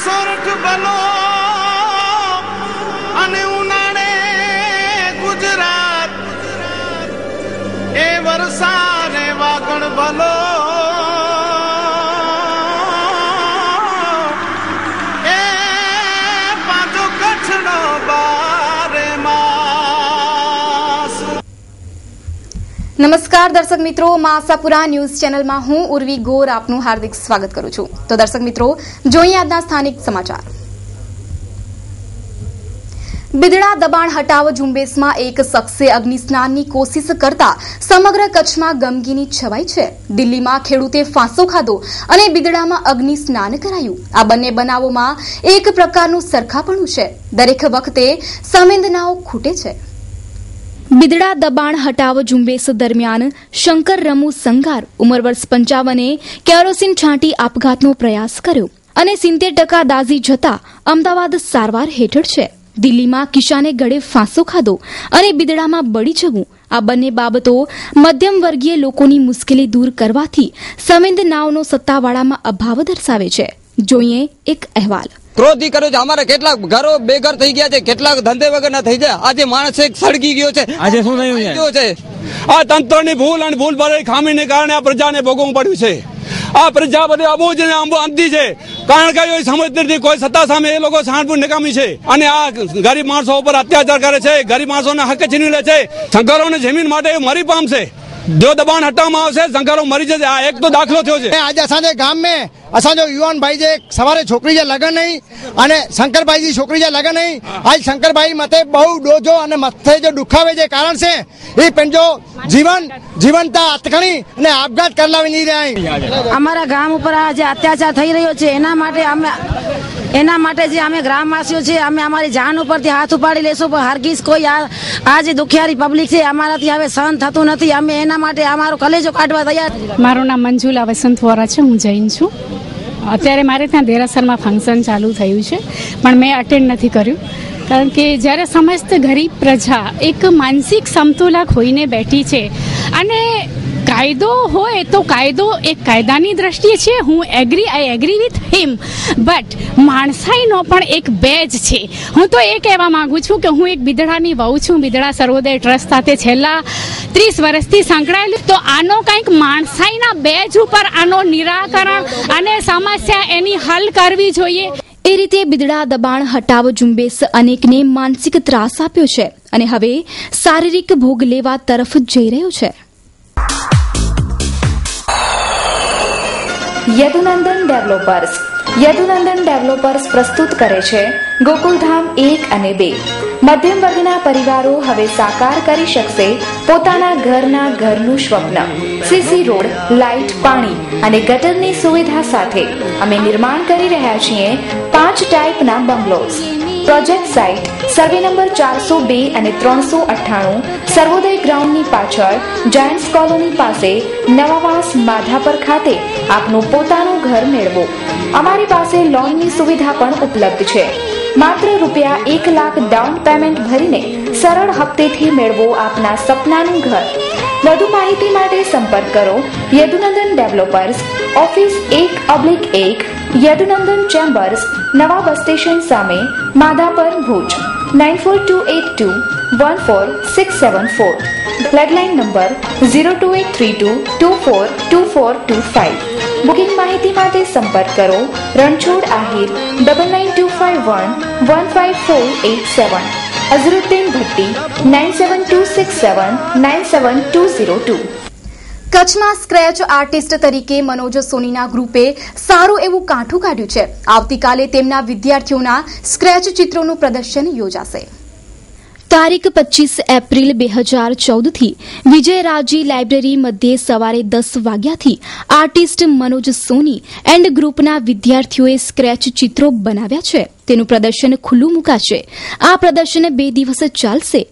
સોરઠ બલો અને ઉનાળે ગુજરાત એ વરસાદ વાગણ બલો એ પાછો કચ્છનો બારે માસ। નમસ્કાર દર્શક મિત્રો, આશાપુરા ન્યૂઝ ચેનલમાં હું ઉર્વી ગોર આપનું હાર્દિક સ્વાગત કરું છું। તો દર્શક મિત્રો, જોઈએ આજના સ્થાનિક સમાચાર। બિદડા દબાણ હટાવ ઝુંબેશમાં એક શખ્સે અગ્નિસ્નાનની કોશિશ કરતા સમગ્ર કચ્છમાં ગમગીની છવાઈ છે। દિલ્હીમાં ખેડૂતે ફાંસો ખાધો અને બિદડામાં અગ્નિસ્નાન કરાયું। આ બંને બનાવોમાં એક પ્રકારનું સરખાપણું છે। દરેક વખતે સંવેદનાઓ ખૂટે છે। બિદડા દબાણ હટાવ ઝુંબેશ દરમિયાન શંકર રમુ સંગાર ઉંમર વર્ષ 55 કેરોસીન છાંટી આપઘાતનો પ્રયાસ કર્યો અને 70% દાઝી જતા અમદાવાદ સારવાર હેઠળ છે। દિલ્હીમાં કિશાને ગળે ફાંસો ખાધો અને બિદડામાં બળી જવું, આ બંને બાબતો મધ્યમ વર્ગીય લોકોની મુશ્કેલી દૂર કરવાથી સંવેદનાઓનો સત્તાવાળામાં અભાવ દર્શાવે છે। જોઈએ એક અહેવાલ। ક્રોધી કર્યો છે। અમારે કેટલાક ઘરો બેઘર થઈ ગયા છે, કેટલાક ધંધે વગર ના થઈ ગયા। આજે માણસ એક સળગી ગયો છે। આજે શું થયું છે? આ તંત્રની ભૂલ અને ભૂલ ભરેલી ખામીને કારણે આ પ્રજાને ભોગવવું પડ્યું છે। આ પ્રજા બધી અબોજ અને અંધી છે, કારણ કે સમજ નથી કોઈ સત્તા સામે એ લોકો સાણપુર નકામી છે અને આ ગરીબ માણસો ઉપર અત્યાચાર કરે છે, ગરીબ માણસોના હક છીનવી લે છે। શંકરોને જમીન માટે મરી પામશે। જો દબાણ હટાવવામાં આવશે શંકરો મરી જશે। આ એક તો દાખલો થયો છે। આજે અસાંजे गाम में असांजो युवान भाई जे सवारे छोकरी जे लगन नहीं अने शंकर भाई जी छोकरी जे लगन नहीं। आज शंकर भाई मथे बहु डोजो अने मथे जो दुखावे जे कारण से ये पंजो जीवनता अटकणी अने आपघात करलावी नहीं रह्या। અમારા ગામ ઉપર આ જે અત્યાચાર થઈ રહ્યો છે એના માટે જે અમે ગ્રામવાસીઓ છે અમે અમારી જાન ઉપરથી હાથ ઉપાડી લેશું, પણ હરગીઝ કોઈ આ જે દુખિયારી પબ્લિક છે અમારાથી હવે સહન થતું નથી। અમે એના માટે અમારો કલેજો કાઢવા તૈયાર। મારું નામ મંજુલા વસંત વોરા છે, હું જૈન છું। અત્યારે મારે ત્યાં દેરાસરમાં ફંક્શન ચાલુ થયું છે, પણ મેં અટેન્ડ નથી કર્યું, કારણ કે જ્યારે સમસ્ત ગરીબ પ્રજા એક માનસિક સમતુલા ખોઈને બેઠી છે અને કાયદો હોય તો કાયદો એક કાયદાની દ્રષ્ટિએ છે, હું I agree with him, but માણસાઈનો પણ એક બેજ છે। હું તો એ કહેવા માંગુ છું કે હું એક બિદડાની વહુ છું, બિદડા સર્વોદય ટ્રસ્ટ સાથે છેલ્લા 30 વર્ષથી સંકળાયેલી। તો આનો કંઈક માણસાઈના બેજ ઉપર આનો નિરાકરણ અને સમસ્યા એની હલ કરવી જોઈએ। એ રીતે બિદડા દબાણ હટાવ ઝુંબેશ અનેકને માનસિક ત્રાસ આપ્યો છે અને હવે શારીરિક ભોગ લેવા તરફ જઈ રહ્યો છે। યદુનંદન ડેવલપર્સ પ્રસ્તુત કરે છે ગોકુલધામ 1 અને 2। મધ્યમ વર્ગના પરિવારો હવે સાકાર કરી શકશે પોતાના ઘરનું સ્વપ્ન। સીસી રોડ, લાઇટ, પાણી અને ગટરની સુવિધા સાથે અમે નિર્માણ કરી રહ્યા છીએ 5 ટાઈપના bungalows. Project site survey number 402 અને 398 સર્વોદય ગ્રાઉન્ડની પાછળ જાયન્ટ્સ કોલોની પાસે નવાવાસ માધાપર ખાતે આપનું પોતાનું ઘર મેળવો। અમારી પાસે લોનની સુવિધા પણ ઉપલબ્ધ છે। માત્ર ₹1 લાખ ડાઉન પેમેન્ટ ભરીને સરળ હપ્તેથી મેળવો આપના સપનાનું ઘર। વધુ માહિતી માટે સંપર્ક કરો Yadunandan developers, office 1/1 Yadunandan chambers, નવા બસ સ્ટેશન સામે, Madhapar, Bhuj 9428214674। Landline number 02832242425। Booking માહિતી માટે સંપર્ક કરો રણછોડ આહિર 9925115487, અઝરુદ્દીન ભટ્ટી 9726797202। કચ્છમાં સ્ક્રેચ આર્ટિસ્ટ તરીકે મનોજ સોનીના ગ્રુપે સારું એવું કાઠું કાઢ્યું છે। આવતીકાલે તેમના વિદ્યાર્થીઓના સ્ક્રેચ ચિત્રોનું પ્રદર્શન યોજાશે। તારીખ 25 એપ્રિલ 2014 થી વિજયરાજી લાઇબ્રેરી મધ્યે સવારે 10 વાગ્યાથી આર્ટિસ્ટ મનોજ સોની એન્ડ ગ્રુપના વિદ્યાર્થીઓએ સ્ક્રેચ ચિત્રો બનાવ્યા છે, તેનું પ્રદર્શન ખુલ્લું મુકાશે। આ પ્રદર્શન 2 દિવસ ચાલશે।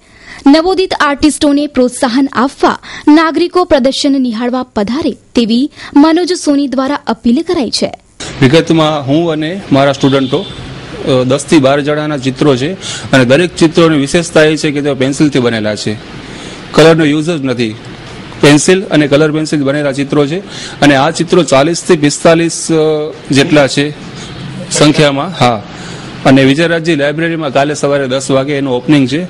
નવોદિત આર્ટિસ્ટોને પ્રોત્સાહન આપવા નાગરિકો પ્રદર્શન નિહાળવા પધારે તેવી મનોજ સોની દ્વારા અપીલ કરાઈ છે। વિગતમાં હું અને મારા સ્ટુડન્ટો 10 થી 12 જણાના ચિત્રો છે અને દરેક ચિત્રોની વિશેષતા એ છે કે તેઓ પેન્સિલથી બનેલા છે, કલરનો યુઝ જ નથી। પેન્સિલ અને કલર પેન્સિલ બનેલા ચિત્રો છે અને આ ચિત્રો 40 થી 45 જેટલા છે। સંખ્યામાં. હા, અને વિજયરાજજી લાઇબ્રેરીમાં કાલે સવારે 10 વાગે એનું ઓપનિંગ છે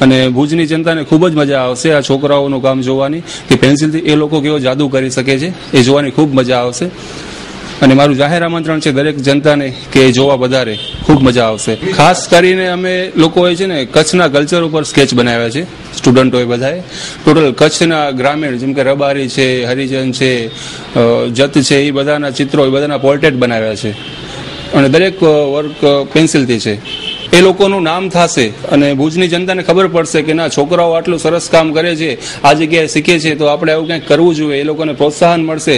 અને ભુજની જનતાને ખૂબ જ મજા આવશે આ છોકરાઓનું કામ જોવાની કે પેન્સિલથી એ લોકો કેવો જાદુ કરી શકે છે એ જોવાની ખૂબ મજા આવશે. અને મારું જાહેર આમંત્રણ છે દરેક જનતાને કે જોવા વધારે ખૂબ મજા આવશે. ખાસ કરીને અમે લોકોએ છે ને કચ્છના કલ્ચર ઉપર સ્કેચ બનાવ્યા છે સ્ટુડન્ટોએ બધાએ. ટોટલ કચ્છના ગ્રામીણ જેમ કે રબારી છે, હરિજન છે, જત છે, એ બધાના ચિત્રો, એ બધાના પોર્ટ્રેટ બનાવ્યા છે અને દરેક વર્ક પેન્સિલથી છે. એ લોકોનું નામ થશે અને ભુજની જનતાને ખબર પડશે કે ના, છોકરાઓ આટલું સરસ કામ કરે છે, આ જગ્યાએ શીખે છે, તો આપણે એવું કંઈક કરવું જોઈએ. એ લોકોને પ્રોત્સાહન મળશે.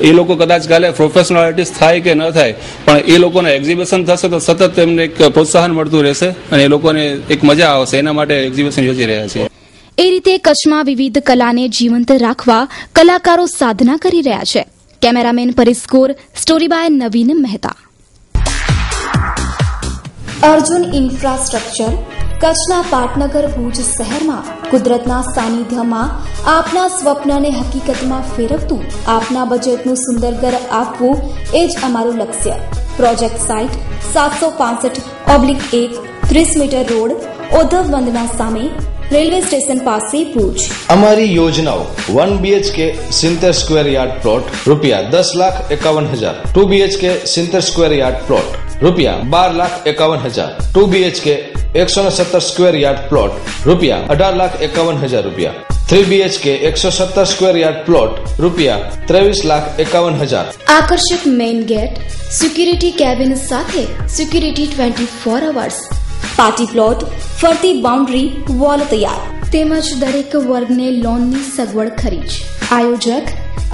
એ લોકો કદાચ કાલે પ્રોફેશનલ આર્ટિસ્ટ થાય કે ન થાય, પણ એ લોકોને એક્ઝિબિશન થશે તો સતત એમને એક પ્રોત્સાહન મળતું રહેશે અને એ લોકોને એક મજા આવશે. એના માટે એક્ઝિબિશન યોજી રહ્યા છે. એ રીતે કચ્છમાં વિવિધ કલાને જીવંત રાખવા કલાકારો સાધના કરી રહ્યા છે. કેમેરામેન પરિસ્કોર, story by Naveen Mehta. Arjun infrastructure કચ્છના પાટનગર ભુજ શહેરમાં કુદરતના સાનિધ્યમાં આપના સ્વપ્નને હકીકતમાં ફેરવતું આપના બજેટનું સુંદર ઘર આપવું એ જ અમારું લક્ષ્ય. પ્રોજેક્ટ સાઇટ 765/1 30 મીટર રોડ, ઓધવ વંદના સામે, રેલવે સ્ટેશન પાસે ભુજ. અમારી યોજનાઓ 1 BHK 70 square yard plot ₹10,51,000, 2 BHK 70 square yard plot ₹12,51,000, 2 BHK 170 square yard plot ₹18,51,000, 3 BHK 170 square yard plot ₹23,51,000. આકર્ષક મેઇન ગેટ, સિક્યુરિટી કેબિન સાથે સિક્યુરિટી 24 અવર્સ, પાર્ટી પ્લોટ, ફરતી બાઉન્ડ્રી વોલ તૈયાર તેમજ દરેક વર્ગને લોનની સગવડ ખરી. આયોજક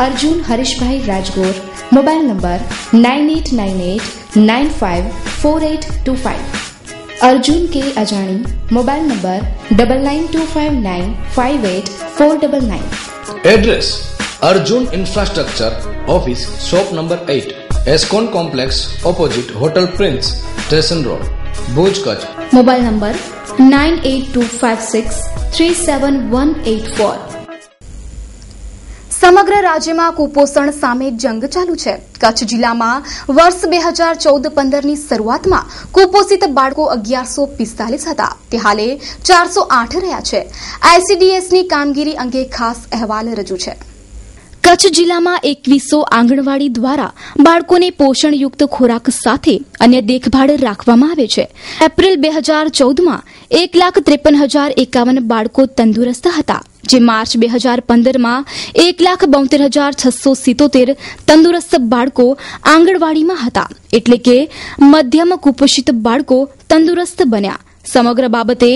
Arjun Harishbhai Rajgor. Mobile number 9898954825. Arjun K Ajani. Mobile number 9925958499. Address Arjun infrastructure, office shop number 8, ISKCON complex, opposite hotel prince, station road, Bhuj, Kutch. Mobile number 9825637184. સમગ્ર રાજ્યમાં કુપોષણ સામે જંગ ચાલુ છે. કચ્છ જિલ્લામાં વર્ષ 2014-15ની શરૂઆતમાં કુપોષિત બાળકો 1145 હતા, તે હાલે 408 રહ્યા છે. આઈસીડીએસની કામગીરી અંગે ખાસ અહેવાલ રજૂ છે. કચ્છ જિલ્લામાં 2100 આંગણવાડી દ્વારા બાળકોને પોષણયુક્ત ખોરાક સાથે અન્ય દેખભાળ રાખવામાં આવે છે. એપ્રિલ 2014માં 1,53,051 બાળકો તંદુરસ્ત હતા, જે માર્ચ 2015માં 1,72,677 તંદુરસ્ત બાળકો આંગણવાડીમાં હતા, એટલે કે મધ્યમ કુપોષિત બાળકો તંદુરસ્ત બન્યા. સમગ્ર બાબતે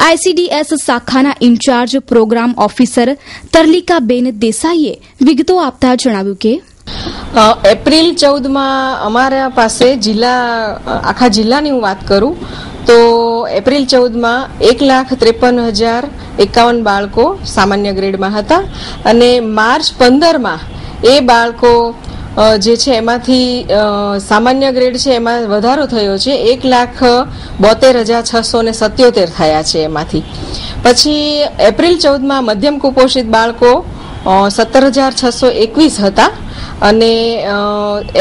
આઈસીડીએસ શાખાના ઇન્ચાર્જ પ્રોગ્રામ ઓફિસર તરલિકાબેન દેસાઈએ વિગતો આપતા જણાવ્યું કે એપ્રિલ 14માં અમારા પાસે આખા જિલ્લાની હું વાત કરું તો એપ્રિલ 14માં 1,53,051 બાળકો સામાન્ય ગ્રેડમાં હતા અને માર્ચ 15માં એ બાળકો જે છે એમાંથી સામાન્ય ગ્રેડ છે એમાં વધારો થયો છે, 1,72,677 થયા છે એમાંથી. પછી એપ્રિલ 14માં મધ્યમ કુપોષિત બાળકો 17,621 હતા અને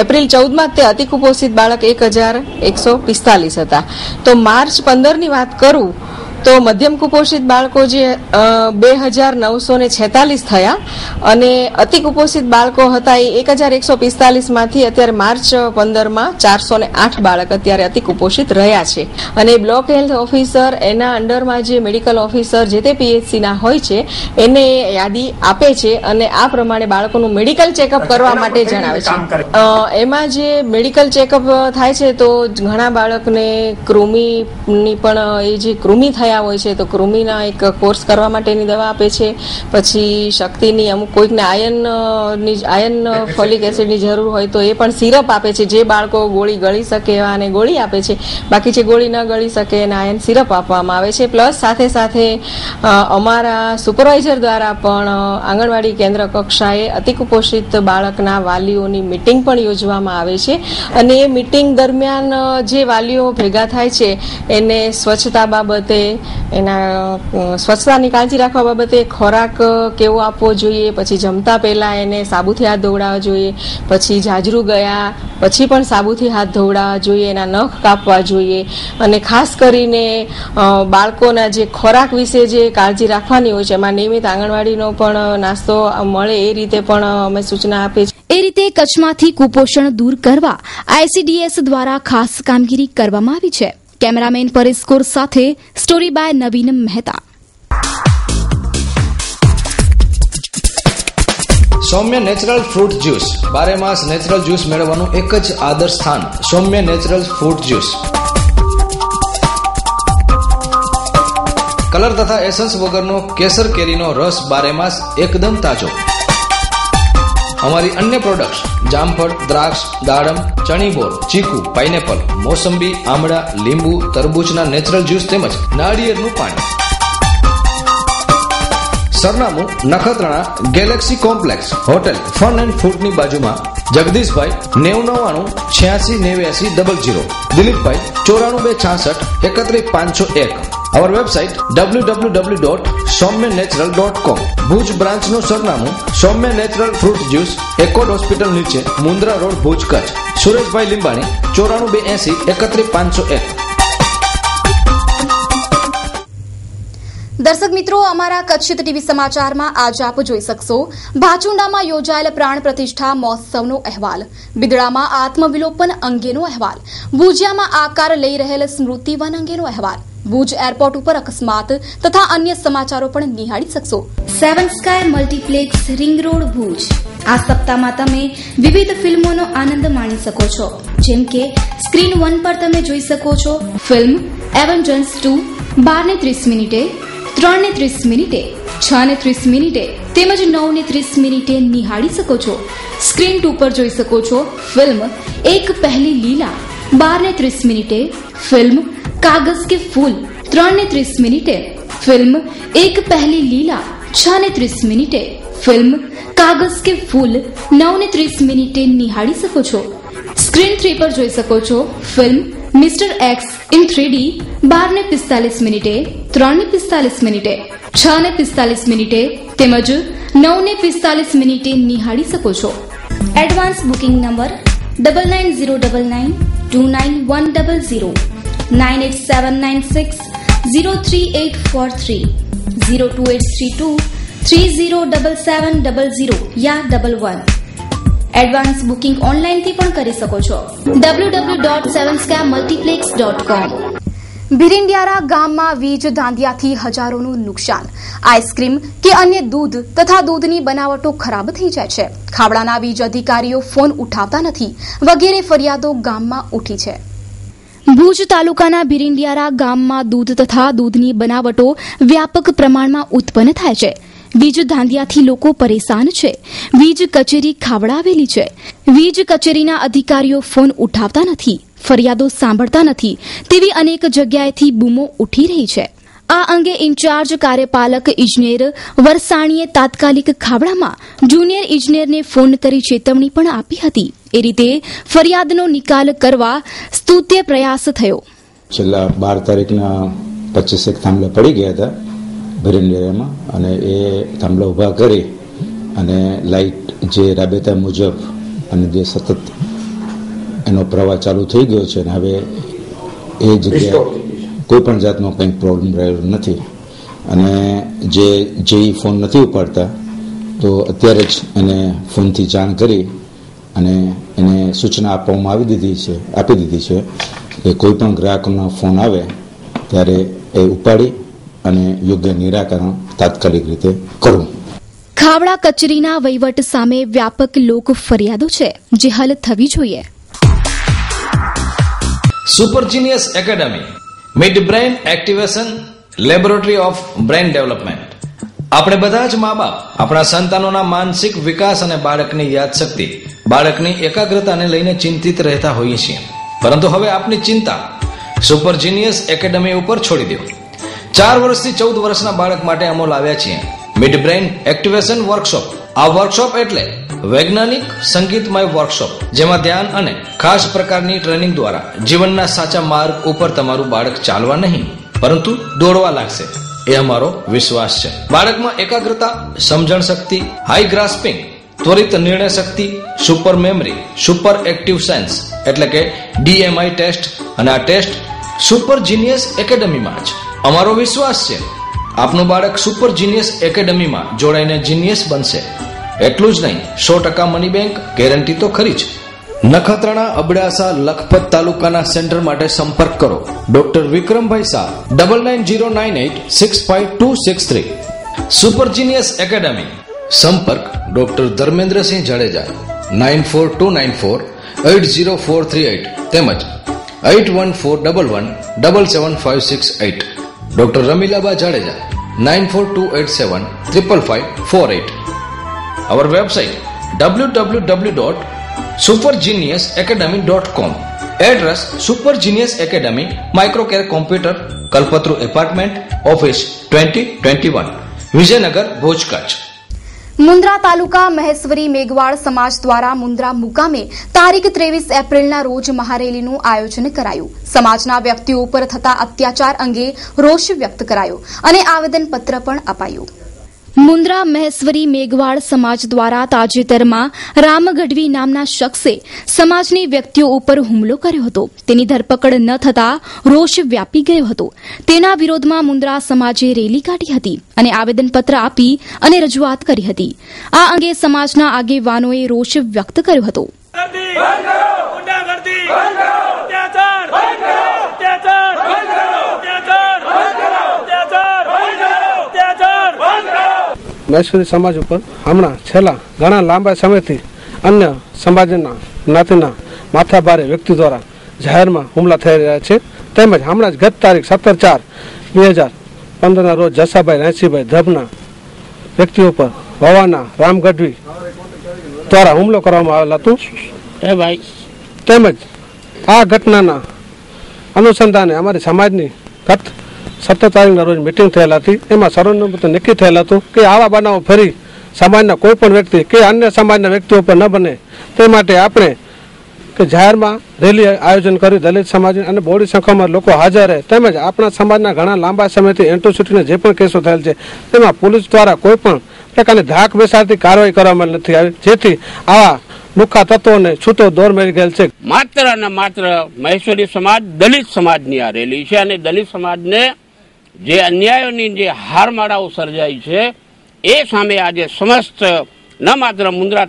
એપ્રિલ 14માં તે અતિ કુપોષિત બાળક 1,145 હતા. તો માર્ચ 15ની વાત કરું તો મધ્યમ કુપોષિત બાળકો જે 2,946 થયા અને અતિ કુપોષિત બાળકો હતા એ 1,145 માંથી અત્યારે માર્ચ 15માં 408 બાળક અત્યારે અતિ કુપોષિત રહ્યા છે. અને બ્લોક હેલ્થ ઓફિસર એના અંડરમાં જે મેડિકલ ઓફિસર જે તે પીએચસી ના હોય છે એને યાદી આપે છે અને આ પ્રમાણે બાળકોનું મેડિકલ ચેકઅપ કરવા માટે જણાવે છે. એમાં જે મેડિકલ ચેકઅપ થાય છે તો ઘણા બાળકને કૃમિની પણ એ જે કૃમિ થયા હોય છે તો કૃમિના એક કોર્સ કરવા માટેની દવા આપે છે. પછી શક્તિની અમુક કોઈકને આયર્ન ફોલિક એસિડની જરૂર હોય તો એ પણ સિરપ આપે છે. જે બાળકો ગોળી ગળી શકે એવા અને ગોળી આપે છે, બાકી જે ગોળી ન ગળી શકે એને આયર્ન સિરપ આપવામાં આવે છે. પ્લસ સાથે સાથે અમારા સુપરવાઇઝર દ્વારા પણ આંગણવાડી કેન્દ્ર કક્ષાએ અતિકુપોષિત બાળકના વાલીઓની મિટિંગ પણ યોજવામાં આવે છે અને એ મિટિંગ દરમિયાન જે વાલીઓ ભેગા થાય છે એને સ્વચ્છતા બાબતે એના સ્વચ્છતાની કાળજી રાખવા બાબતે ખોરાક કેવો આપવો જોઈએ, પછી જમતા પહેલા એને સાબુથી હાથ ધોવડાવવા જોઈએ, પછી જાજરૂ ગયા પછી પણ સાબુથી હાથ ધોવડાવવા જોઈએ, એના નખ કાપવા જોઈએ, અને ખાસ કરીને બાળકોના જે ખોરાક વિશે જે કાળજી રાખવાની હોય છે એમાં નિયમિત આંગણવાડીનો પણ નાસ્તો મળે એ રીતે પણ અમે સૂચના આપી છે. એ રીતે કચ્છમાંથી કુપોષણ દૂર કરવા ICDS દ્વારા ખાસ કામગીરી કરવામાં આવી છે. કેમેરામેન પરેશ કોર સાથે story by Naveen Mehta. Saumya natural fruit juice, 12 માસ નેચરલ જ્યુસ મેળવવાનું એક જ આદર્શ સ્થાન, Saumya natural fruit juice. Colour તથા એસન્સ વગરનો કેસર કેરીનો રસ 12 માસ એકદમ તાજો. અમારી અન્ય પ્રોડક્ટ્સ જામફળ, દ્રાક્ષ, દાડમ, ચણીબોર, ચીકુ, પાઇનેપલ, મોસંબી, આમળા, લીંબુ, તરબૂચના નેચરલ જ્યુસ તેમજ નાળિયેરનું પાણી. સરનામું Nakhatrana galaxy complex, hotel fun and ફૂડની બાજુમાં. જગદીશભાઈ 909989 દિલીપભાઈ 942661 Our website www.soumyanatural.com. ભુજ બ્રાન્ચનું સરનામું Saumya natural fruit juice, Accord hospital નીચે, મુન્દ્રા રોડ, ભુજ, કચ્છ. સુરેશભાઈ લીંબાણી 9428031501. દર્શક મિત્રો, અમારા કચ્છ ટીવી સમાચારમાં આજ આપ જોઈ શકશો ભાચુંડામાં યોજાયેલ પ્રાણ પ્રતિષ્ઠા મહોત્સવનો અહેવાલ, બિદડામાં આત્મવિલોપન અંગેનો અહેવાલ, ભુજિયામાં આકાર લઈ રહેલ સ્મૃતિવન અંગેનો અહેવાલ, ભુજ એરપોર્ટ ઉપર અકસ્માત તથા અન્ય સમાચારો પણ નિહાળી શકશો. 7 sky multiplex, ring road, Bhuj. આ સપ્તાહમાં તમે વિવિધ ફિલ્મોનો આનંદ માણી શકો છો, જેમ કે સ્ક્રીન 1 પર તમે જોઈ શકો છો ફિલ્મ એવેન્જર્સ 2 12:30, 3:30, 6:30 તેમજ 9:30 નિહાળી શકો છો. સ્ક્રીન 2 પર જોઈ શકો છો ફિલ્મ એક પહેલી લીલા 12:30, ફિલ્મ कागज के फूल 3:30, फिल्म एक पहली लीला 6:30, फिल्म कागज के फूल 9:30 નિહાળી શકો છો. સ્ક્રીન 3 પર જોઈ શકો છો film mister x in 3D 12:45, 3:45, 6:45 તેમજ 9:45 નિહાળી શકો છો. એડવાન્સ બુકિંગ નંબર 9909929100 9879603843 02832 307700 या 11. એડવાન્સ બુકિંગ ઓનલાઈનથી પણ કરી શકો છો. www.7skymultiplex.com. ભીરિંડિયારા ગામમાં વીજ ધાંધિયાથી હજારોનું નુકસાન. આઈસ્ક્રીમ કે અન્ય દૂધ તથા દૂધની બનાવટો ખરાબ થઈ જાય છે. ખાવડાના વીજ અધિકારીઓ ફોન ઉઠાવતા નથી વગેરે ફરિયાદો ગામમાં ઉઠી છે. ભુજ તાલુકાના ભીરિંડિયારા ગામમાં દૂધ તથા દૂધની બનાવટો વ્યાપક પ્રમાણમાં ઉત્પન્ન થાય છે. વીજ ધાંધિયાથી લોકો પરેશાન છે. વીજ કચેરી ખાવડાવેલી છે. વીજ કચેરીના અધિકારીઓ ફોન ઉઠાવતા નથી, ફરિયાદો સાંભળતા નથી તેવી અનેક જગ્યાએથી બૂમો ઉઠી રહી છે. આ અંગે ઇન્ચાર્જ કાર્યપાલક ઇજનેર વરસાણીએ તાત્કાલિક ખાવડામાં જુનિયર ઇજનેરને ફોન કરી ચેતવણી પણ આપી હતી. એ રીતે ફરિયાદનો નિકાલ કરવા સ્તુત્ય પ્રયાસ થયો. છેલ્લા 12 તારીખના 25 થાંભલા પડી ગયા હતા ભીરિંડિયામાં, અને એ થાંભલા ઉભા કરી અને લાઇટ જે રાબેતા મુજબ અને જે સતત એનો પ્રવાહ ચાલુ થઈ ગયો છે, અને હવે એ જગ્યાએ કોઈ પણ જાતનો કંઈ પ્રોબ્લેમ રહેલો નથી. અને જે ફોન નથી ઉપાડતા તો અત્યારે જ એને ફોનથી જાણ કરી અને એને સૂચના આપવામાં આપી દીધી છે કે કોઈ પણ ગ્રાહકનો ફોન આવે ત્યારે એ ઉપાડી અને યોગ્ય નિરાકરણ તાત્કાલિક રીતે કરવું. ખાવડા કચેરીના વહીવટ સામે વ્યાપક લોક ફરિયાદો છે જે હલ થવી જોઈએ. Super genius academy, mid brain activation, laboratory of brain development. આપણે બધા જ મા બાપ આપણા સંતાનોના માનસિક વિકાસ અને બાળકની યાદશક્તિ, બાળકની એકાગ્રતાને લઈને ચિંતિત રહેતા હોઈએ છીએ. પરંતુ હવે આપની ચિંતા સુપર જીનિયસ એકેડમી ઉપર છોડી દો. 4 વર્ષથી 14 વર્ષના બાળક માટે અમો લાવ્યા છીએ મિડ બ્રેઇન એક્ટિવેશન વર્કશોપ. આ વર્કશોપ એટલે વૈજ્ઞાનિક સંગીતમય વર્કશોપ, જેમાં ધ્યાન અને ખાસ પ્રકારની ટ્રેનિંગ દ્વારા જીવનના સાચા માર્ગ ઉપર તમારું બાળક ચાલવા નહીં પરંતુ દોડવા લાગશે એ અમારો વિશ્વાસ છે. બાળકમાં એકાગ્રતા, સમજણ શક્તિ, હાઈ ગ્રાસ્પિંગ, ત્વરિત નિર્ણય શક્તિ, super memory, super active science એટલે કે DMI ટેસ્ટ, અને આ ટેસ્ટ સુપર જીનિયસ એકેડમીમાં જ. અમારો વિશ્વાસ છે આપનું બાળક સુપર જીનિયસ એકેડમીમાં જોડાઈને જીનિયસ બનશે. એટલું જ નહીં, 100% મની બેંક ગેરંટી તો ખરી જ. નખત્રાણા, અબડાસા, લખપત તાલુકાના સેન્ટર માટે સંપર્ક કરો ડોક્ટર વિક્રમભાઈ શાહ 9909865263. Super genius academy. સંપર્ક ડોક્ટર ધર્મેન્દ્રસિંહ જાડેજા 9429480438 તેમજ 8141177568. Doctor રમીલાબા Jadeja 9428755548. Our website www.supergeniusacademy.com. Address Super Genius Academy, Microcare Computer, Kalpatru Apartment, Office 2021, Vijaynagar, Bhuj, Kutch. Mundra taluka Maheshwari Meghwal સમાજ દ્વારા મુન્દ્રા મુકામે તારીખ 23 એપ્રિલના રોજ મહારેલીનું આયોજન કરાયું. સમાજના વ્યક્તિઓ ઉપર થતા અત્યાચાર અંગે રોષ વ્યક્ત કરાયો અને આવેદનપત્ર પણ અપાયું. મુન્દ્રા મહેશ્વરી મેઘવાળ સમાજ દ્વારા તાજેતરમાં રામ ગઢવી નામના શખ્સે સમાજની વ્યક્તિઓ ઉપર હુમલો કર્યો હતો. તેની ધરપકડ ન થતા રોષ વ્યાપી ગયો હતો. તેના વિરોધમાં મુન્દ્રા સમાજે રેલી કાઢી હતી અને આવેદનપત્ર આપી અને રજૂઆત કરી હતી. આ અંગે સમાજના આગેવાનોએ રોષ વ્યક્ત કર્યો હતો. મહેશ્વરી સમાજ ઉપર હમણાં છેલ્લા ઘણા લાંબા સમયથી અન્ય સમાજના જ્ઞાતિના માથાભારે વ્યક્તિ દ્વારા જાહેરમાં હુમલા થઈ રહ્યા છે. તેમજ હમણાં જ ગત તારીખ 17/4/2015 રોજ જસાભાઈ રાયસીભાઈ ધબના વ્યક્તિઓ પર વવાના રામ ગઢવી દ્વારા હુમલો કરવામાં આવેલ હતું. તેમજ આ ઘટનાના અનુસંધાને અમારી સમાજની ગત 17 તારીખના રોજ મિટિંગ થયેલ હતી. એમાં સર્વસંમત નક્કી થયેલ હતું કે આવા બનાવો ફરી સમાજના કોઈ પણ વ્યક્તિ કે અન્ય સમાજના વ્યક્તિઓ પર ન બને તે માટે આપણે કે જાહેરમાં રેલી આયોજન કર્યું. દલિત સમાજ અને બહોળી સંખ્યામાં લોકો હાજર રહે. તેમજ આપણા સમાજના ઘણા લાંબા સમયથી એન્ટ્રોસિટીના જે પણ કેસો થયેલ છે તેમાં પોલીસ દ્વારા કોઈ પણ પ્રકારની ધાક બેસાડતી કાર્યવાહી કરવામાં નથી આવી, જેથી આવા લુખ્ખા તત્વોને છૂટો દોર મળી ગયેલ છે. માત્ર અને માત્ર મહેશ્વરી સમાજ દલિત સમાજની આ રેલી છે અને દલિત સમાજને જે અન્યાયોની જે હારમાળાઓ સર્જાઈ છે એ સામે આજે સમસ્ત ન માત્ર મુન્દ્રા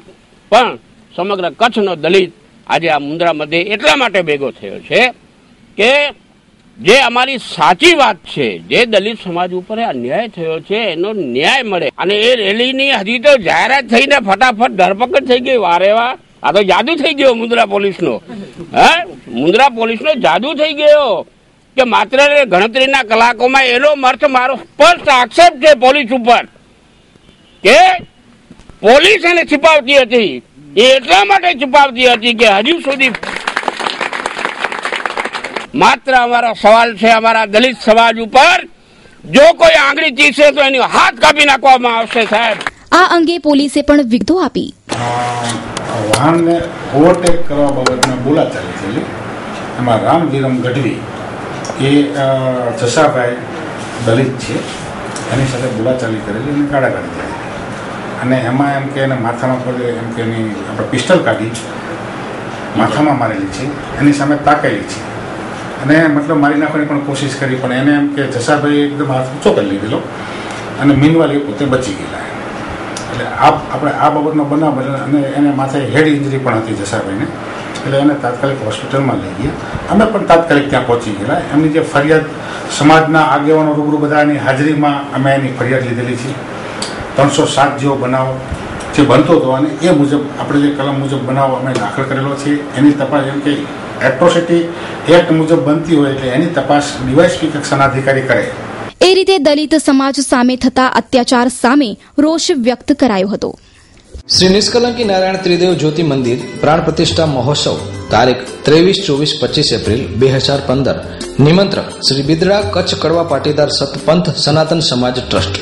પણ સમગ્ર કચ્છનો દલિત આજે આ મુન્દ્રા મધ્યે એટલા માટે ભેગો થયો છે કે જે અમારી સાચી વાત છે, જે દલિત સમાજ ઉપર અન્યાય થયો છે એનો ન્યાય મળે. અને એ રેલીની હજી તો જાહેરાત થઈને ફટાફટ ધરપકડ થઈ ગઈ. વારે વાર આ તો જાદુ થઈ ગયો મુન્દ્રા પોલીસનો. મુન્દ્રા પોલીસનો જાદુ થઈ ગયો કે માત્ર ગણતરીના કલાકોમાં એનો મર્થ મારો સ્પષ્ટ આક્ષેપ છે પોલીસ ઉપર કે પોલીસ એને છુપાવતી હતી. એ એટલા માટે છુપાવતી હતી કે હજુ સુધી માત્ર અમારો સવાલ છે અમારા દલિત સમાજ ઉપર જો કોઈ આંગળી ચીસે તો એની હાથ કાપી નાખવામાં આવશે. સાહેબ, આ અંગે પોલીસે પણ વિગતો આપી. વાહનને ઓવરટેક કરવા બાબતમાં બોલાચાલી થયેલી. એમાં રામ વિરમ ગઢવી એ જસાભાઈ દલિત છે એની સાથે બોલાચાલી કરેલી અને ગાળાગાળી થઈ. અને એમાં એમ કે એને માથામાં પડે એમ કે એની આપણે પિસ્ટલ કાઢી માથામાં મારેલી છે, એની સામે તાકેલી છે અને મતલબ મારી નાખવાની પણ કોશિશ કરી, પણ એને એમ કે જસાભાઈ એકદમ હાથ ઊંચો કરી લીધેલો અને મીનવાલ એ પોતે બચી ગયેલા. એટલે આપણે આ બાબતનો બનાવ બને અને એને માથે હેડ ઇન્જરી પણ હતી જસાભાઈને. એટલે એને તાત્કાલિક હોસ્પિટલમાં લઈ ગયા. અમે પણ તાત્કાલિક ત્યાં પહોંચી ગયેલા. એમની જે ફરિયાદ સમાજના આગેવાનો રૂબરૂ બધાની હાજરીમાં અમે એની ફરિયાદ લીધેલી છે. 307 જેવો બનાવ જે બનતો હતો અને એ મુજબ આપણે જે કલમ મુજબ બનાવ અમે દાખલ કરેલો છે. એની તપાસ એમ કે એટ્રોસિટી એક્ટ મુજબ બનતી હોય એટલે એની તપાસ ડીવાયએસપી કક્ષાના અધિકારી કરે. એ રીતે દલિત સમાજ સામે થતા અત્યાચાર સામે રોષ વ્યક્ત કરાયો હતો. શ્રી નિષ્કલંકી નારાયણ ત્રિદેવ જ્યોતિ મંદિર પ્રાણ પ્રતિષ્ઠા મહોત્સવ તારીખ 23, 24, 25 એપ્રિલ 2015. નિમંત્રક શ્રી બિદડા કચ્છ કડવા પાટીદાર સતપંથ સનાતન સમાજ ટ્રસ્ટ,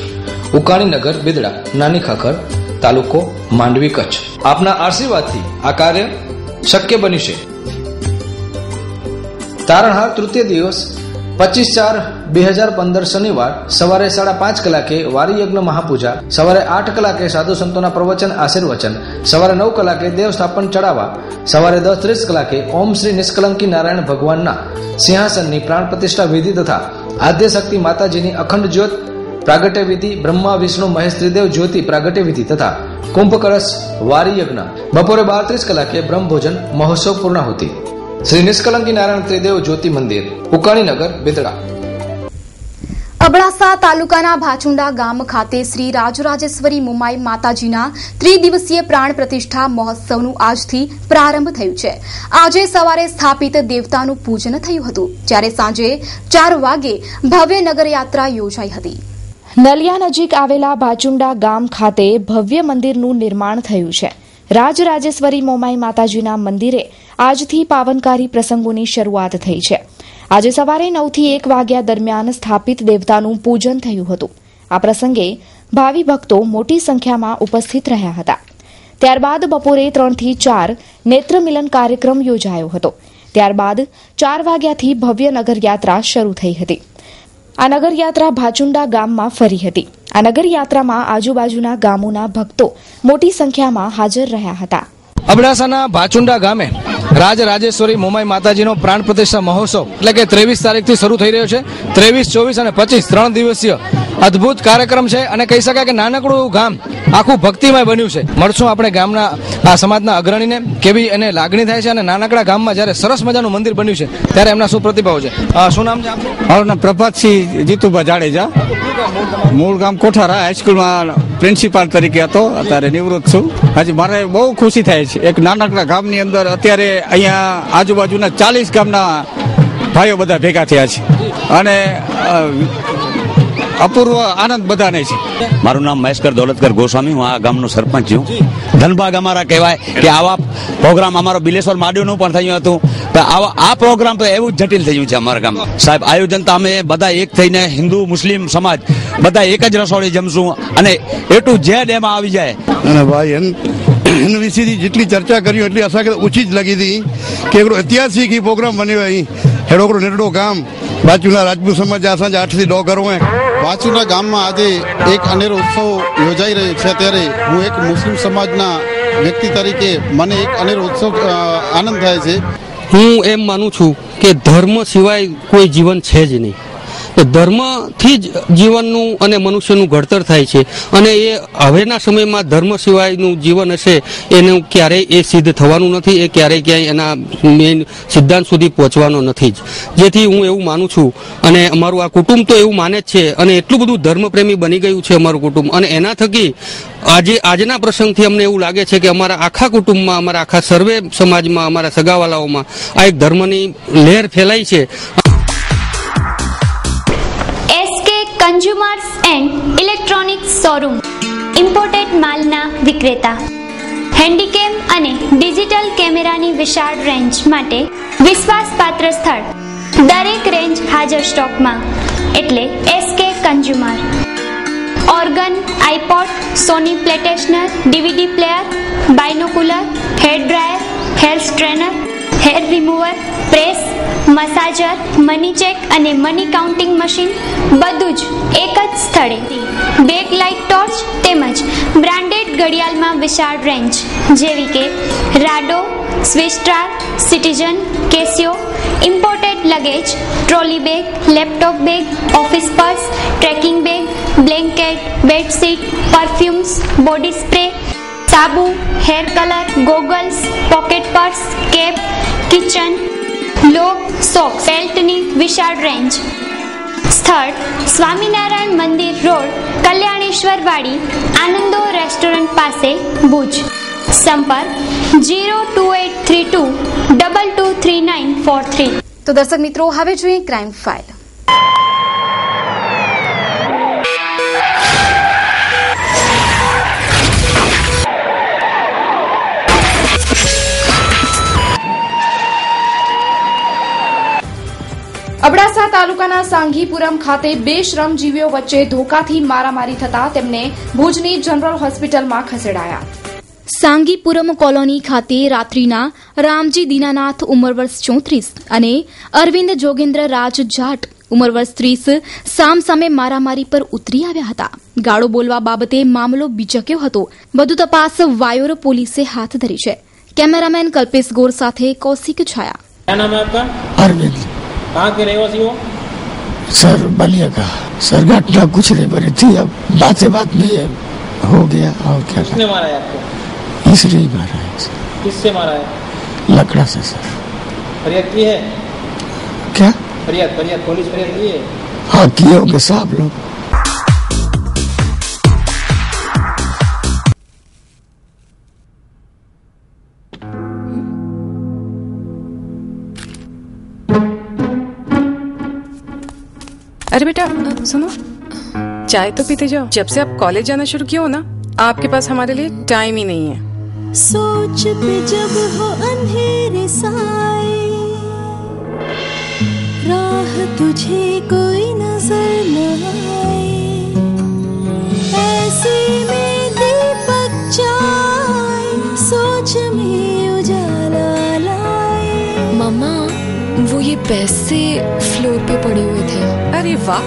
ઉકાણીનગર, બિદડા, નાની ખાખર, તાલુકો માંડવી, કચ્છ. આપના આશીર્વાદથી આ કાર્ય શક્ય બન્યું છે. તારણહાર તૃતીય દિવસ 25/4/2015 2015 શનિવાર સવારે 5:30 કલાકે વારી યજ્ઞ મહાપૂજા, સવારે 8 કલાકે સાધુ સંતોના પ્રવચન આશીર્વચન, સવારે 9 કલાકે દેવ સ્થાપન ચડાવવા, સવારે 10:30 કલાકે ઓમ શ્રી નિષ્કલંકી નારાયણ ભગવાનના સિંહાસનની પ્રાણ પ્રતિષ્ઠા વિધિ તથા આદ્ય શક્તિ માતાજીની અખંડ જ્યોત પ્રાગટ્ય વિધિ, બ્રહ્મા વિષ્ણુ મહેશ ત્રિદેવ જ્યોતિ પ્રાગટ્ય વિધિ તથા કુંભ કળશ વારી યજ્ઞ. બપોરે 12:30 કલાકે બ્રહ્મ ભોજન મહોત્સવ પૂર્ણાહુતિ. શ્રી નિષ્કલંકી નારાયણ ત્રિદેવ જ્યોતિ મંદિર, ઉકાણીનગર, બેતડા. અબડાસા તાલુકાના ભાચુંડા ગામ ખાતે શ્રી રાજરાજેશ્વરી મુમાઈ માતાજીના ત્રિદિવસીય પ્રાણ પ્રતિષ્ઠા મહોત્સવનું આજથી પ્રારંભ થયું છે. આજે સવારે સ્થાપિત દેવતાનું પૂજન થયું હતું, જ્યારે સાંજે 4 વાગે ભવ્ય નગરયાત્રા યોજાઈ હતી. નલિયા નજીક આવેલા ભાચુંડા ગામ ખાતે ભવ્ય મંદિરનું નિર્માણ થયું છે. રાજરાજેશ્વરી મોમાઈ માતાજીના મંદિરે આજથી પાવનકારી પ્રસંગોની શરૂઆત થઈ છે. આજે સવારે 9 થી 1 વાગ્યા દરમિયાન સ્થાપિત દેવતાનું પૂજન થયું હતું. આ પ્રસંગે ભાવિ ભક્તો મોટી સંખ્યામાં ઉપસ્થિત રહ્યા હતા. ત્યારબાદ બપોરે 3 થી 4 નેત્રમિલન કાર્યક્રમ યોજાયો હતો. ત્યારબાદ 4 વાગ્યાથી ભવ્ય નગરયાત્રા શરૂ થઈ હતી. આ નગરયાત્રા ભાચુંડા ગામમાં ફરી હતી. આ નગરયાત્રામાં આજુબાજુના ગામોના ભક્તો મોટી સંખ્યામાં હાજર રહ્યા હતા. અબડાસાના ભાચુંડા ગામે રાજરાજેશ્વરી મોમાઈ માતાજીનો પ્રાણ પ્રતિષ્ઠા મહોત્સવ એટલે કે 23 તારીખથી શરૂ થઈ રહ્યો છે. 23, 24 અને 25 3 દિવસીય અદભુત કાર્યક્રમ છે અને કહી શકાય કે નાનકડું ગામ આખું ભક્તિમય બન્યું છે. મળશું આપણે ગામના આ સમાજના અગ્રણીને, કેવી એને લાગણી થાય છે અને નાનકડા ગામમાં જ્યારે સરસ મજાનું મંદિર બન્યું છે ત્યારે એમના શું પ્રતિભાવ છે. શું નામ છે આપનું? મારું નામ પ્રભાતસિંહ જીતુભા જાડેજા. મૂળ ગામ કોઠારા. હાઈસ્કૂલમાં પ્રિન્સિપાલ તરીકે હતો, અત્યારે નિવૃત્ત છું. હજી મારે બહુ ખુશી થાય છે એક નાનકડા ગામની અંદર અત્યારે અહીંયા આજુબાજુના 40 ગામના ભાઈઓ બધા ભેગા થયા છે અને અપૂર્વ આનંદ બધાને છે. મારું નામ મહેશકર દોલતકર ગોસ્વામી, હું આ ગામનો સરપંચ છું. ધનભાગ અમારા કહેવાય કે આવા પ્રોગ્રામ અમારો બિલેશ્વર માડ્યુનું પણ થયું હતું. આ પ્રોગ્રામ તો એવું જ જટિલ થયું છે અમારા ગામમાં. સાહેબ આયોજન તો અમે બધા એક થઈને હિન્દુ મુસ્લિમ સમાજ બધા એક જ રસોડી જમશું અને A to Z એમાં આવી જાય. અને ભાઈ એના વિશેથી જેટલી ચર્ચા કરી એટલી અસાંखे ઓછી જ લગી હતી કે એક ઐતિહાસિક પ્રોગ્રામ બન્યો અહીં હેડોકડો નેટડો ગામ ભાચુંડા રાજપૂત સમાજ અસાંજા 8 થી 10 ઘરો हैं. ભાચુંડા ગામમાં આજે એક અનેરો ઉત્સવ યોજાઈ રહ્યો છે. ત્યારે હું એક મુસ્લિમ સમાજના વ્યક્તિ તરીકે મને એક અનેરો ઉત્સવ આનંદ થાય છે. હું એમ માનું છું કે ધર્મ સિવાય કોઈ જીવન છે જ નહીં. ધર્મથી જ જીવનનું અને મનુષ્યનું ઘડતર થાય છે અને એ હવેના સમયમાં ધર્મ સિવાયનું જીવન હશે એનું ક્યારેય એ સિદ્ધ થવાનું નથી. એ ક્યારેય ક્યાંય એના મેઇન સિદ્ધાંત સુધી પહોંચવાનો નથી જ. જેથી હું એવું માનું છું અને અમારું આ કુટુંબ તો એવું માને જ છે અને એટલું બધું ધર્મપ્રેમી બની ગયું છે અમારું કુટુંબ અને એના થકી આજના પ્રસંગથી અમને એવું લાગે છે કે અમારા આખા કુટુંબમાં, અમારા આખા સર્વે સમાજમાં, અમારા સગાવાલાઓમાં આ એક ધર્મની લહેર ફેલાઈ છે. Consumers and electronics showroom, imported માલના વિક્રેતા. હેન્ડીકેમ અને ડિજિટલ કેમેરાની વિશાળ રેન્જ માટે વિશ્વાસપાત્ર સ્થળ. દરેક રેન્જ હાજર સ્ટોકમાં, એટલે SK consumer. Organ, iPod, Sony PlayStation, DVD player, binocular, hair dryer, hair strainer, hair remover, press, massager, money check અને મની કાઉન્ટિંગ મશીન બધું જ એક જ સ્થળે. બેક લાઇટ ટોર્ચ તેમજ બ્રાન્ડેડ ઘડિયાળમાં વિશાળ રેન્જ જેવી કે Rado, Swisstar, Citizen, Casio. Imported luggage, trolley bag, laptop bag, office purse, trekking bag, blanket, bedsheet, perfumes, body spray, સાબુ, hair colour, goggles, pocket purse, cap, kitchen, lock, socks, બેલ્ટની વિશાળ range. સ્થળ સ્વામિનારાયણ મંદિર road, Kalyaneshwar વાડી, આનંદો restaurant પાસે, ભુજ. સંપર્ક 02832223943. તો દર્શક મિત્રો, હવે જોઈએ ક્રાઇમ ફાઇલ. અબડાસા તાલુકાના સાંઘીપુરમ ખાતે 2 શ્રમજીવીઓ વચ્ચે ધોકાથી મારામારી થતા તેમને ભુજની જનરલ હોસ્પિટલમાં ખસેડાયા. સાંઘીપુરમ કોલોની ખાતે રાત્રિના રામજી દીનાનાથ ઉંમર વર્ષ 34 અને અરવિંદ જોગેન્દ્ર રાજ જાટ ઉંમર વર્ષ 30 સામે મારામારી પર ઉતરી આવ્યા હતા. ગાળો બોલવા બાબતે મામલો બીચક્યો હતો. વધુ તપાસ વાયોર પોલીસે હાથ ધરી છે. कैमरामैन कल्पेश गौर साथे कौशिक छाया. क्या नाम है आपका? अरविंद. कहाँ के रहवासी हो? सर बलिया का. सर घटना कुछ नहीं बनी थी, अब बात में हो गया. और क्या? किसने मारा है आपको? इसने मारा है. किससे मारा है? लकड़ा से सर. फरियाद की है? क्या फरियाद पुलिस फरियाद की है? हाँ किए होंगे साहब लोग. अरे बेटा सुनो, चाय तो पीते जाओ. जब से आप कॉलेज जाना शुरू किया हो ना, आपके पास हमारे लिए टाइम ही नहीं है. सोच पे जब हो अंधेरे साए, राह तुझे कोई नजर न आए, ऐसे में दीपक जाए, सोच में उजाला लाए. मामा वो ये पैसे फ्लोर पे पड़े हुए थे. अरे वाह,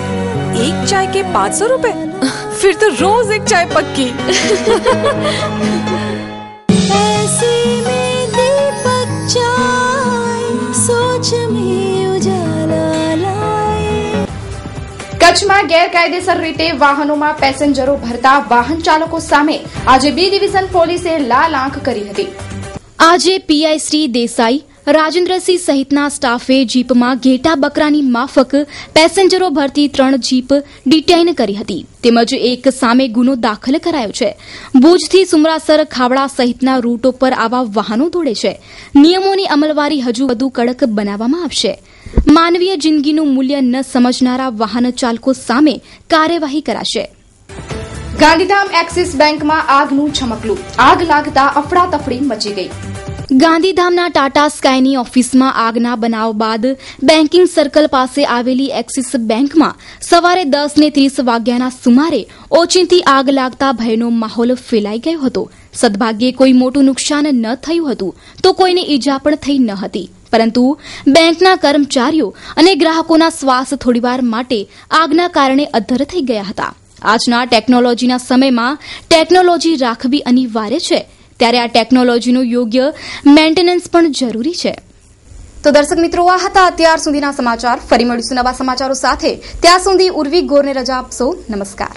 एक चाय के 500 रुपए. फिर तो रोज एक चाय पक्की. ऐसे में दीपक जाए, सोच में उजाला लाए. કચ્છમાં ગેરકાયદેસર રીતે વાહનોમાં પેસેન્જરો ભરતા વાહન ચાલકો સામે આજે બી ડિવિઝન પોલીસે લાલ આંખ કરી હતી. આજે પીઆઈ શ્રી દેસાઈ, રાજેન્દ્રસિંહ સહિતના સ્ટાફે જીપમાં ઘેટા બકરાની માફક પેસેન્જરો ભરતી 3 જીપ ડિટેઇન કરી હતી. તેમજ એક સામે ગુનો દાખલ કરાયો છે. ભુજથી સુમરાસર, ખાવડા સહિતના રૂટો પર આવા વાહનો દોડે છે. નિયમોની અમલવારી હજુ વધુ કડક બનાવવામાં આવશે. માનવીય જિંદગીનું મૂલ્ય ન સમજનારા વાહન ચાલકો સામે કાર્યવાહી કરાશે. ગાંધીધામ એક્સિસ બેંકમાં આગનું છમકલું. આગ લાગતા અફડાતફડી મચી ગઈ. ગાંધીધામના ટાટા સ્કાયની ઓફિસમાં આગના બનાવ બાદ બેન્કિંગ સર્કલ પાસે આવેલી એક્સિસ બેંકમાં સવારે 10:30 વાગ્યાના સુમારે ઓચિંતી આગ લાગતા ભયનો માહોલ ફેલાઈ ગયો હતો. સદભાગ્યે કોઈ મોટું નુકસાન ન થયું હતું તો કોઈને ઈજા પણ થઈ ન હતી, પરંતુ બેંકના કર્મચારીઓ અને ગ્રાહકોના શ્વાસ થોડીવાર માટે આગના કારણે અધ્ધર થઈ ગયા હતા. આજના ટેકનોલોજીના સમયમાં ટેકનોલોજી રાખવી અનિવાર્ય છે, ત્યારે આ ટેકનોલોજીનું યોગ્ય મેન્ટેનન્સ પણ જરૂરી છે. તો દર્શક મિત્રો, આ હતા અત્યાર સુધીના સમાચાર. ફરી મળીશું નવા સમાચારો સાથે. ત્યાં સુધી ઉર્વી ગોરને રજા આપશો. નમસ્કાર.